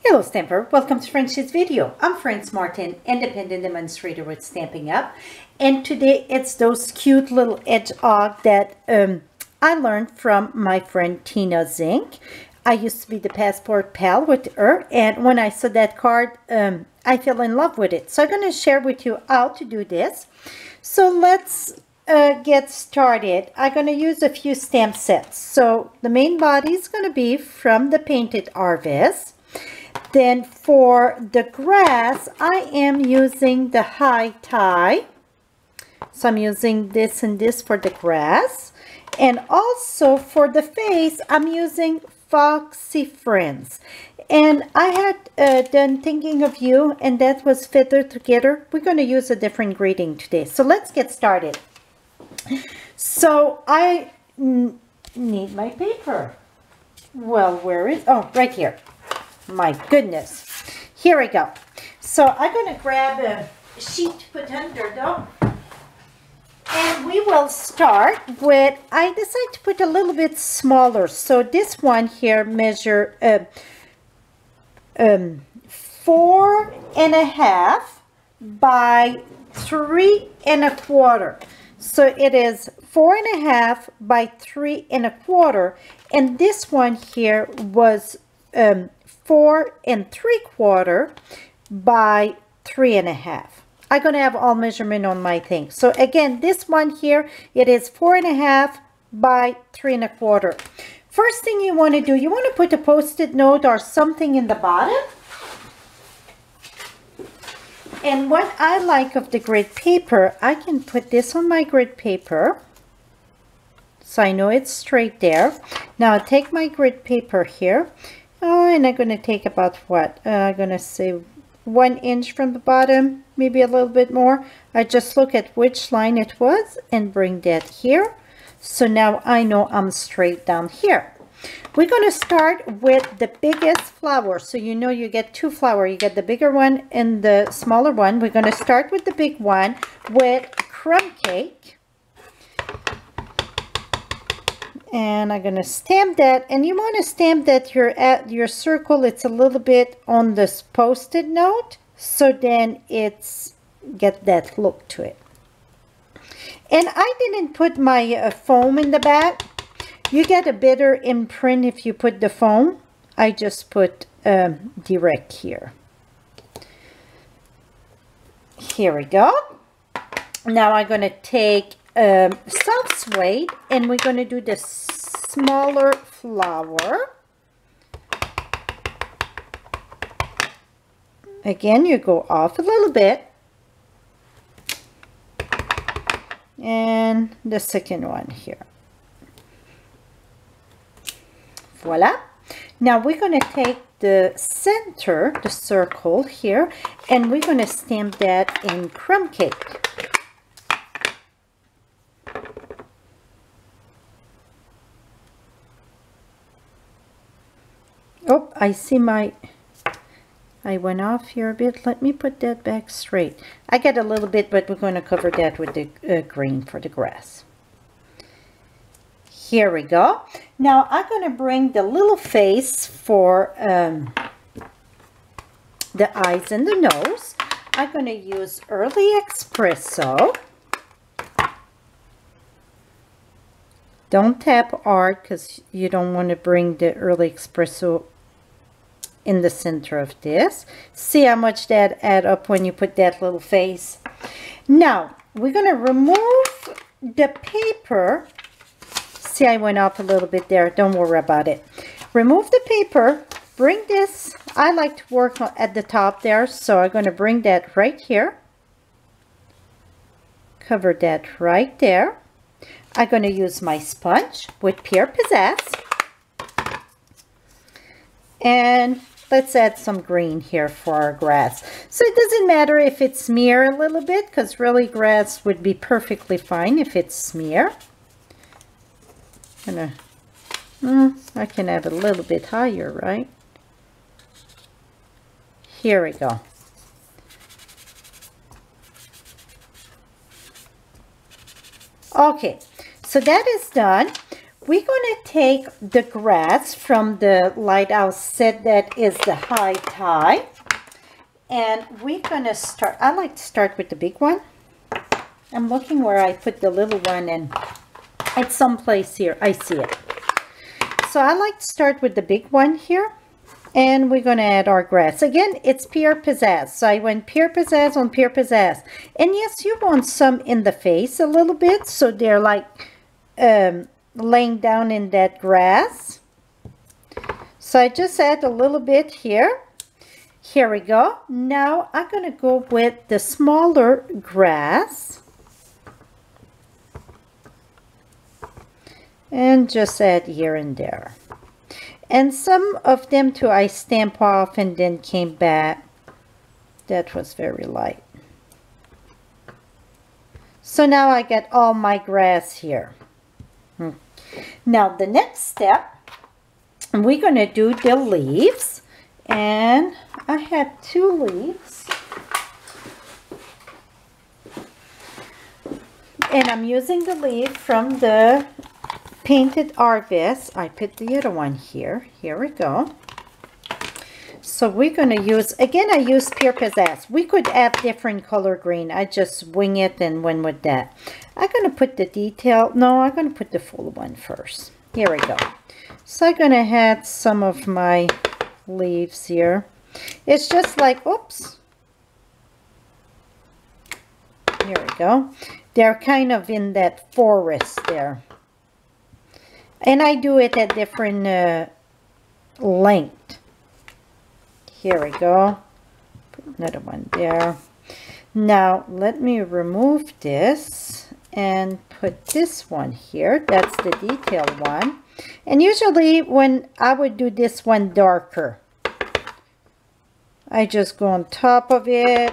Hello Stamper, welcome to French's video. I'm Frances Martin, independent demonstrator with Stampin' Up. And today it's those cute little hedgehog that I learned from my friend Tina Zink. I used to be the passport pal with her, and when I saw that card, I fell in love with it. So I'm going to share with you how to do this. So let's get started. I'm going to use a few stamp sets. So the main body is going to be from the Painted Harvest. Then for the grass, I am using the high tie. So I'm using this and this for the grass. And also for the face, I'm using Foxy Friends. And I had done Thinking of You, and that was Feathered Together. We're going to use a different grading today. So let's get started. So I need my paper. Well, where is, oh, right here. My goodness. Here we go. So I'm going to grab a sheet to put under though. And we will start with, I decided to put a little bit smaller. So this one here measure 4.5 by 3.25. So it is 4.5 by 3.25. And this one here was 4.75 by 3.5. I'm going to have all measurement on my thing. So again, this one here, it is 4.5 by 3.25. First thing you want to do, you want to put a post-it note or something in the bottom. And what I like of the grid paper, I can put this on my grid paper. So I know it's straight there. Now I'll take my grid paper here. Oh, and I'm going to take about what? I'm going to say 1 inch from the bottom, maybe a little bit more. I just look at which line it was and bring that here. So now I know I'm straight down here. We're going to start with the biggest flower. So you know you get 2 flowers. You get the bigger one and the smaller one. We're going to start with the big one with crumb cake. And I'm going to stamp that, and you want to stamp that your circle, it's a little bit on this post-it note, so then it's get that look to it. And I didn't put my foam in the back. You get a better imprint if you put the foam. I just put direct here. Here we go. Now I'm going to take soft suede, and we're going to do the smaller flower. Again, you go off a little bit, and the second one here. Voila. Now we're going to take the center, the circle here, and we're going to stamp that in crumb cake. Oh, I see I went off here a bit. Let me put that back straight. I got a little bit, but we're going to cover that with the green for the grass. Here we go. Now I'm going to bring the little face for the eyes and the nose. I'm going to use Early Espresso. Don't tap hard because you don't want to bring the Early Espresso in the center of this. See how much that add up when you put that little face. Now we're going to remove the paper. See, I went off a little bit there. Don't worry about it. Remove the paper. Bring this. I like to work at the top there, so I'm going to bring that right here. Cover that right there. I'm going to use my sponge with Pierre Pizzazz. And let's add some green here for our grass. So it doesn't matter if it's smear a little bit, because really grass would be perfectly fine if it's smear. I can have it a little bit higher, right? Here we go. Okay, so that is done. we're going to take the grass from the lighthouse set that is the high tie. And we're going to start, I like to start with the big one. I'm looking where I put the little one, and it's someplace here. I see it. So I like to start with the big one here. And we're going to add our grass. Again, it's Pierre Pizzazz. So I went Pierre Pizzazz on Pierre Pizzazz. And yes, you want some in the face a little bit. So they're like laying down in that grass. So I just add a little bit here. Here we go. Now I'm going to go with the smaller grass. And just add here and there. And some of them too I stamp off and then came back. That was very light. So now I get all my grass here. Now the next step, we're going to do the leaves. And I have 2 leaves. And I'm using the leaf from the Painted Harvest. I put the other one here. Here we go. So we're going to use, again, I use Pierre Pizzazz. We could have different color green. I just wing it and went with that. I'm going to put the detail. No, I'm going to put the full one first. Here we go. So I'm going to add some of my leaves here. It's just like, oops. Here we go. They're kind of in that forest there. And I do it at different length. Here we go. Put another one there. Now let me remove this and put this one here. That's the detail one. And usually when I would do this one darker, I just go on top of it.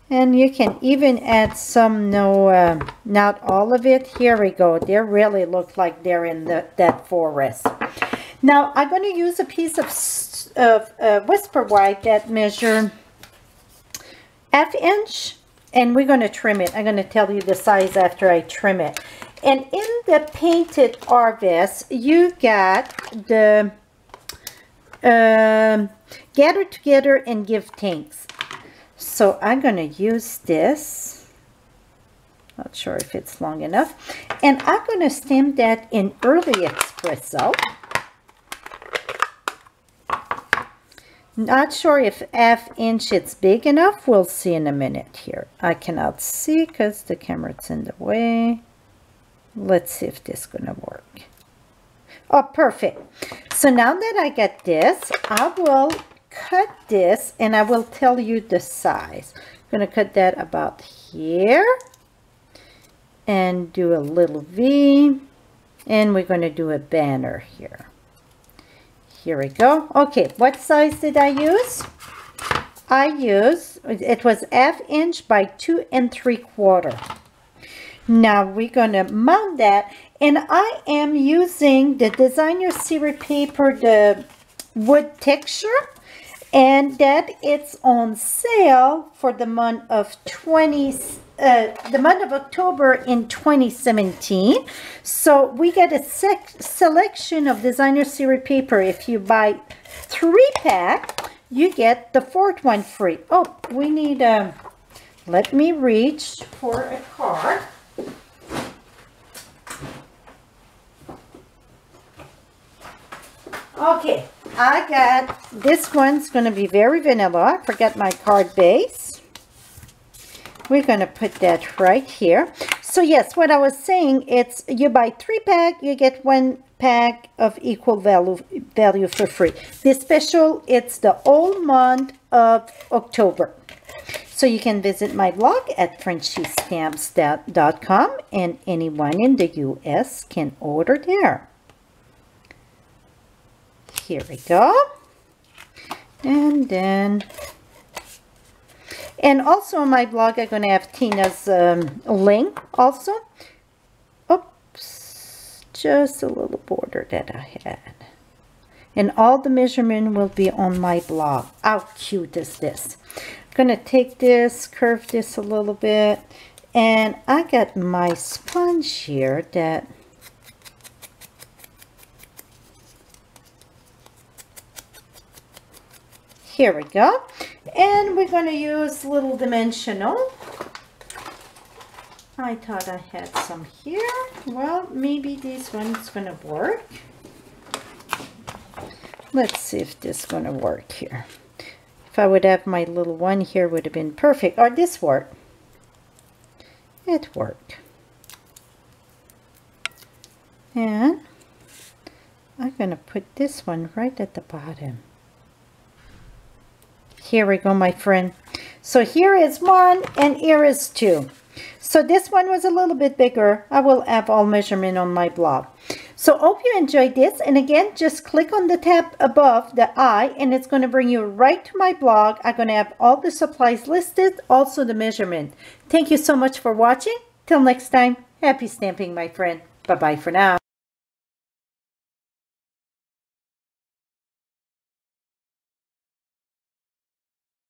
And you can even add some, not all of it. Here we go. They really look like they're in that forest. Now I'm going to use a piece of Whisper White that measure 1/2 inch, and we're going to trim it. I'm going to tell you the size after I trim it. And in the Painted Harvest, you got the Gather Together and Give Thanks. So I'm going to use this. Not sure if it's long enough. And I'm going to stamp that in early espresso. Not sure if 1/2 inch it's big enough. We'll see in a minute here. I cannot see because the camera's in the way. Let's see if this is going to work. Oh, perfect. So now that I get this, I will cut this and I will tell you the size. I'm going to cut that about here and do a little V, and we're going to do a banner here. Here we go. Okay, what size did I use? I used, it was 1/2 inch by 2 3/4. Now we're going to mount that, and I am using the Designer Series paper, the wood texture, and that it's on sale for the month of October in 2017. So we get a selection of Designer Series paper. If you buy 3-pack, you get the 4th one free. Oh, we need let me reach for a card. Okay, I got, this one's going to be very vanilla. I forgot my card base. We're going to put that right here. So yes, what I was saying, it's you buy 3-pack, you get 1 pack of equal value for free. This special, it's the whole month of October. So you can visit my blog at FrenchieStamps.com, and anyone in the US can order there. Here we go. And then, and also on my blog, I'm going to have Tina's link also. Oops, just a little border that I had. And all the measurement will be on my blog. How cute is this? I'm gonna take this, curve this a little bit, and I got my sponge here that here we go. And we're going to use little dimensional. I thought I had some here. Well, maybe this one's going to work. Let's see if this is going to work here. If I would have my little one here, would have been perfect. Or this worked. It worked. And I'm going to put this one right at the bottom. Here we go, my friend. So here is one and here is two. So this one was a little bit bigger. I will have all measurement on my blog. So hope you enjoyed this. And again, just click on the tab above the eye and it's going to bring you right to my blog. I'm going to have all the supplies listed, also the measurement. Thank you so much for watching. Till next time, happy stamping, my friend. Bye-bye for now.